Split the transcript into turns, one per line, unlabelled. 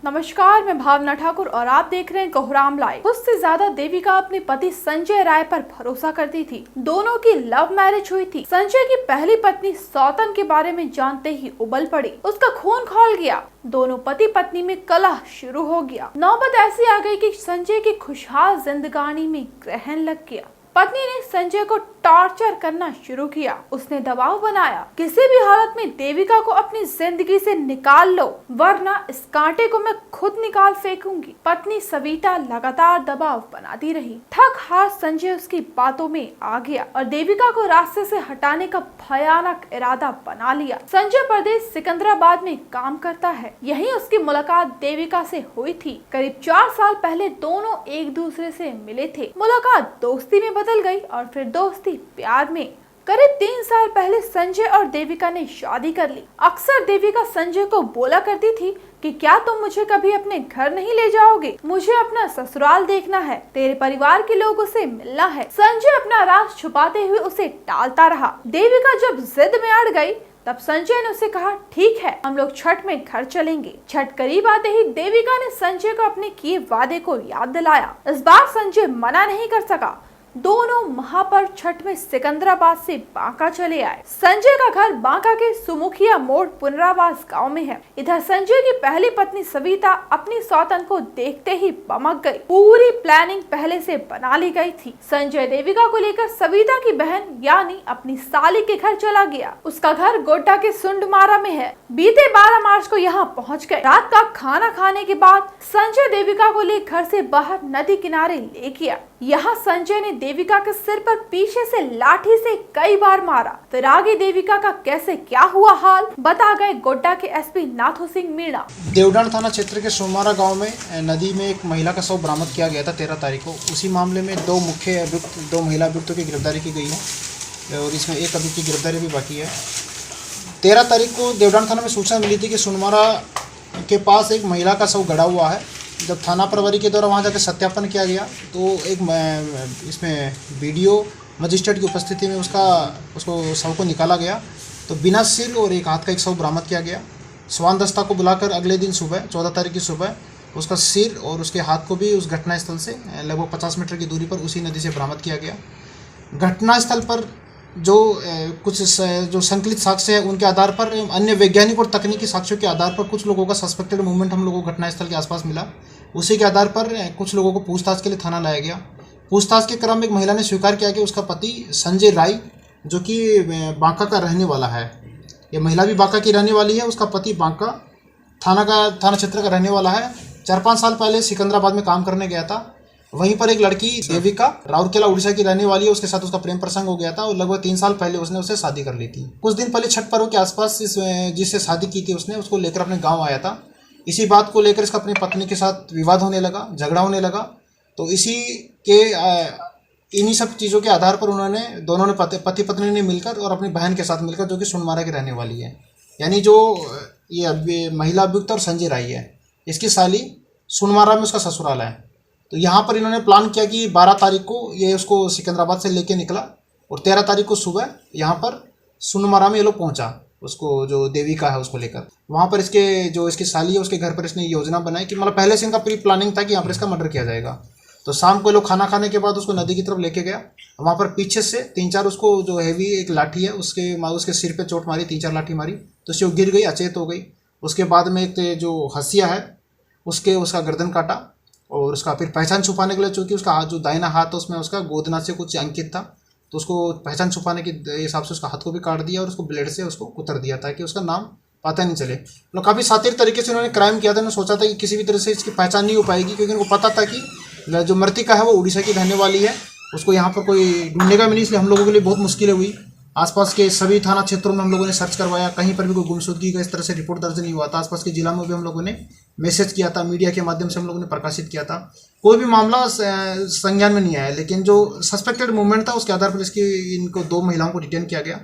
नमस्कार, मैं भावना ठाकुर और आप देख रहे हैं कोहराम लाइव। उससे ज्यादा देविका अपने पति संजय राय पर भरोसा करती थी। दोनों की लव मैरिज हुई थी। संजय की पहली पत्नी सौतन के बारे में जानते ही उबल पड़ी, उसका खून खौल गया। दोनों पति पत्नी में कलह शुरू हो गया। नौबत ऐसी आ गई कि संजय की खुशहाल जिंदगानी में ग्रहण लग गया। पत्नी ने संजय को टॉर्चर करना शुरू किया। उसने दबाव बनाया, किसी भी हालत में देविका को अपनी जिंदगी से निकाल लो, वरना इस कांटे को मैं खुद निकाल फेंकूंगी। पत्नी सविता लगातार दबाव बनाती रही। थक हार संजय उसकी बातों में आ गया और देविका को रास्ते से हटाने का भयानक इरादा बना लिया। संजय प्रदेश सिकंदराबाद में काम करता है। यहीं उसकी मुलाकात देविका से हुई थी। करीब 4 साल पहले दोनों एक दूसरे से मिले थे। मुलाकात दोस्ती में बदल गई और फिर दोस्ती प्यार में। करीब 3 साल पहले संजय और देविका ने शादी कर ली। अक्सर देविका संजय को बोला करती थी कि क्या तुम मुझे कभी अपने घर नहीं ले जाओगे? मुझे अपना ससुराल देखना है, तेरे परिवार के लोगों से मिलना है। संजय अपना राज छुपाते हुए उसे टालता रहा। देविका जब जिद में अड़ गई तब संजय ने उसे कहा, ठीक है, हम लोग छठ में घर चलेंगे। छठ करीब आते ही देविका ने संजय को अपने किए वादे को याद दिलाया। इस बार संजय मना नहीं कर सका। दोनों महापर्व छठ में सिकंदराबाद से बांका चले आए। संजय का घर बांका के सुमुखिया मोड़ पुनरावास गांव में है। इधर संजय की पहली पत्नी सविता अपनी सौतन को देखते ही बमक गई। पूरी प्लानिंग पहले से बना ली गई थी। संजय देविका को लेकर सविता की बहन यानी अपनी साली के घर चला गया। उसका घर गोड्डा के सुंडमारा में है। बीते 12 मार्च को यहाँ पहुँच गए। रात का खाना खाने के बाद संजय देविका को ले घर से बाहर नदी किनारे ले गया। यहाँ संजय ने देविका के सिर पर पीछे से लाठी से कई बार मारा। फिर आगे देविका का कैसे क्या हुआ हाल बता गए गोड्डा के एसपी नाथू सिंह मीणा।
देवडान थाना क्षेत्र के सोमारा गांव में नदी में एक महिला का शव बरामद किया गया था 13 तारीख को। उसी मामले में 2 महिला अभियुक्तों की गिरफ्तारी की गई है और इसमें एक अभियुक्त की गिरफ्तारी भी बाकी है। 13 तारीख को देवडान थाना में सूचना मिली थी कि सोनमारा के पास एक महिला का शव गड़ा हुआ है। जब थाना प्रभारी के द्वारा वहाँ जाकर सत्यापन किया गया तो एक इसमें वीडियो मजिस्ट्रेट की उपस्थिति में उसको शव को निकाला गया। तो बिना सिर और एक हाथ का एक शव बरामद किया गया। स्वान दस्ता को बुलाकर अगले दिन सुबह 14 तारीख की सुबह उसका सिर और उसके हाथ को भी उस घटनास्थल से लगभग 50 मीटर की दूरी पर उसी नदी से बरामद किया गया। घटनास्थल पर कुछ जो संकलित साक्ष्य है उनके आधार पर अन्य वैज्ञानिक और तकनीकी साक्ष्यों के आधार पर कुछ लोगों का सस्पेक्टेड मूवमेंट हम लोगों को घटनास्थल के आसपास मिला। उसी के आधार पर कुछ लोगों को पूछताछ के लिए थाना लाया गया। पूछताछ के क्रम में एक महिला ने स्वीकार किया कि उसका पति संजय राय जो कि बांका का रहने वाला है, ये महिला भी बांका की रहने वाली है, उसका पति बांका थाना क्षेत्र का रहने वाला है। 4-5 साल पहले सिकंदराबाद में काम करने गया था। वहीं पर एक लड़की देविका राउरकेला उड़ीसा की रहने वाली है, उसके साथ उसका प्रेम प्रसंग हो गया था और लगभग 3 साल पहले उसने उससे शादी कर ली थी। कुछ दिन पहले छठ पर्व के आसपास जिससे शादी की थी उसने उसको लेकर अपने गांव आया था। इसी बात को लेकर इसका अपनी पत्नी के साथ विवाद होने लगा, झगड़ा होने लगा। तो इन्हीं सब चीज़ों के आधार पर दोनों ने पति पत्नी ने मिलकर और अपनी बहन के साथ मिलकर जो कि सोनमारा की रहने वाली है, यानी जो ये महिला अभियुक्त और संजय राय है, इसकी साली सोनमारा में उसका ससुराल है। तो यहाँ पर इन्होंने प्लान किया कि 12 तारीख को ये उसको सिकंदराबाद से लेके निकला और 13 तारीख को सुबह यहाँ पर सोनमारा में ये लोग पहुँचा, उसको जो देविका है उसको लेकर। वहाँ पर इसकी साली है उसके घर पर इसने योजना बनाई कि मतलब पहले से इनका प्री प्लानिंग था कि यहाँ पर इसका मर्डर किया जाएगा। तो शाम को लोग खाना खाने के बाद उसको नदी की तरफ लेके गया। वहाँ पर पीछे से 3-4 उसको जो हैवी एक लाठी है उसके सिर पे चोट मारी, 3-4 लाठी मारी तो उससे वो गिर गई, अचेत हो गई। उसके बाद में एक जो हंसिया है उसका गर्दन काटा और उसका फिर पहचान छुपाने के लिए, चूँकि उसका हाथ जो दाहिना हाथ है उसमें उसका गोदना से कुछ अंकित था, तो उसको पहचान छुपाने के हिसाब से उसका हाथ को भी काट दिया और उसको ब्लेड से उसको कुतर दिया ताकि उसका नाम पता नहीं चले। लोग काफ़ी शातिर तरीके से उन्होंने क्राइम किया था। उन्होंने सोचा था कि किसी भी तरह से इसकी पहचान नहीं हो पाएगी, क्योंकि उनको पता था कि जो मृतिका है वो उड़ीसा की रहने वाली है, उसको यहाँ पर कोई ढूंढेगा भी नहीं। इसलिए हम लोगों के लिए बहुत मुश्किलें हुई। आसपास के सभी थाना क्षेत्रों में हम लोगों ने सर्च करवाया, कहीं पर भी कोई गुमशुदगी का इस तरह से रिपोर्ट दर्ज नहीं हुआ था। आसपास के जिला में भी हम लोगों ने मैसेज किया था, मीडिया के माध्यम से हम लोगों ने प्रकाशित किया था, कोई भी मामला संज्ञान में नहीं आया। लेकिन जो सस्पेक्टेड मूवमेंट था उसके आधार पर इनको 2 महिलाओं को डिटेन किया गया।